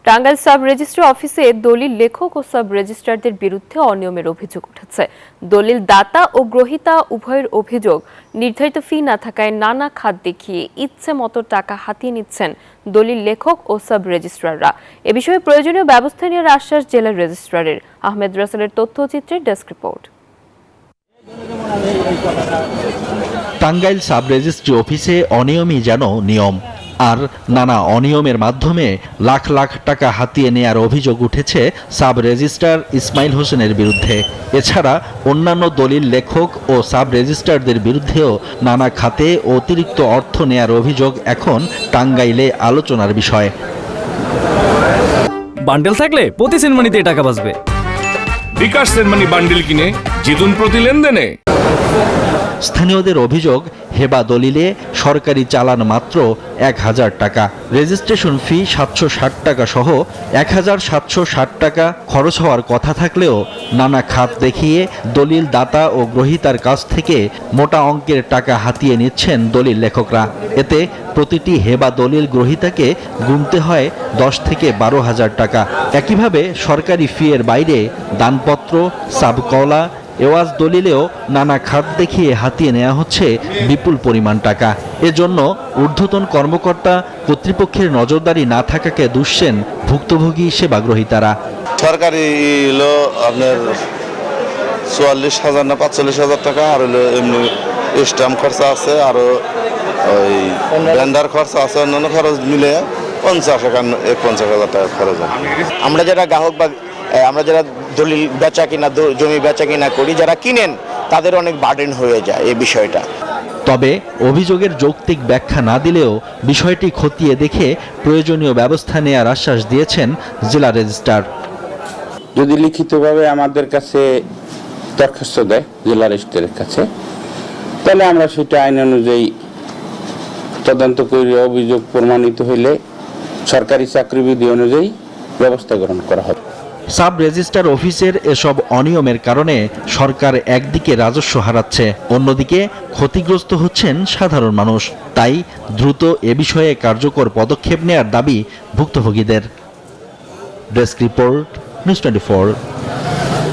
Tangail sub registry অফিসে দলিল লেখক ও সাব রেজিস্ট্রারদের বিরুদ্ধে অনিয়মের অভিযোগ উঠেছে। দলিল দাতা ও গ্রহীতা উভয়ের অভিযোগ, নির্ধারিত ফি না থাকায় নানা খাত দেখিয়ে ইচ্ছে মতো টাকা হাতিয়ে নিচ্ছেন দলিল লেখক ও সাব রেজিস্ট্রাররা। এ বিষয়ে প্রয়োজনীয় ব্যবস্থা নেওয়ার আশ্বাস জেলা রেজিস্ট্রারের। আহমেদ রাসেলের তথ্যচিত্রের desk report. Tangail sub registry অফিসে অনিয়মই যেন নিয়ম, আর নানা অনিয়মের মাধ্যমে লাখ লাখ টাকা হাতিয়ে নেয়ার অভিযোগ উঠেছে সাব রেজিস্ট্রার ইসমাইল হোসেনের বিরুদ্ধে। এছাড়া অন্যান্য দলিল লেখক ও সাব রেজিস্ট্রারদের বিরুদ্ধেও নানা খাতে অতিরিক্ত অর্থ নেয়ার অভিযোগ এখন টাঙ্গাইলে আলোচনার বিষয়। বান্ডেল থাকলে প্রতি সেনমানিতে টাকা বাঁচবে। বিকাশ সেনমানি বান্ডেল কিনে জিতুন প্রতি লেনদেনে। স্থানীয়দের অভিযোগ, হেবা দলিলে সরকারি চালান মাত্র 1000 টাকা, রেজিস্ট্রেশন ফি 760 টাকা সহ 1760 টাকা খরচ হওয়ার কথা থাকলেও নানা খাত দেখিয়ে দলিল দাতা ও গ্রহীতার কাছ থেকে মোটা অঙ্কের টাকা হাতিয়ে নিচ্ছেন দলিল লেখকরা। এতে প্রতিটি হেবা দলিল গ্রহীতাকে গুনতে হয় 10 থেকে 12,000 টাকা। একইভাবে সরকারি ফি এর বাইরে দানপত্র, সাবকলা, এওয়াজ দলিলেও নানা খাত দেখিয়ে হাতিয়ে নেওয়া হচ্ছে বিপুল পরিমাণ টাকা। এজন্য ঊর্ধ্বতন কর্মকর্তা কর্তৃপক্ষের নজরদারি না থাকাকে দুষছেন ভুক্তভোগী সেবাগ্রহীতারা। সরকারি হলো আপনার 44,000 না 45,000 টাকা, আর হলো এমনি স্ট্যাম্প খরচা আছে, আরো ওই ভেন্ডার খরচা আছে, অন্যান্য খরচ মিলে 50,000 টাকা খরচ হয়। আমরা যারা গ্রাহক বা আমরা যারা দলিল বেচা কিনা, জমি বেচা কিনা করি, যারা কিনেন তাদের অনেক বার্ডেন হয়ে যায় এই বিষয়টা। তবে অভিযোগের যৌক্তিক ব্যাখ্যা না দিলেও বিষয়টি খতিয়ে দেখে প্রয়োজনীয় ব্যবস্থা নেয়ার আশ্বাস দিয়েছেন জেলা রেজিস্ট্রার। যদি লিখিতভাবে আমাদের কাছে দরখাস্ত দেয় জেলা রেজিস্ট্রারের কাছে, তাহলে আমরা সেটা আইন অনুযায়ী তদন্ত করে অভিযোগ প্রমাণিত হইলে সরকারি চাকরিবিধি অনুযায়ী ব্যবস্থা গ্রহণ করা হবে। সাব রেজিস্ট্রার অফিসের এসব অনিয়মের কারণে সরকার একদিকে রাজস্ব হারাচ্ছে, অন্যদিকে ক্ষতিগ্রস্ত হচ্ছেন সাধারণ মানুষ। তাই দ্রুত এ বিষয়ে কার্যকর পদক্ষেপ নেয়ার দাবি ভুক্তভোগীদের। Desk report, news 24।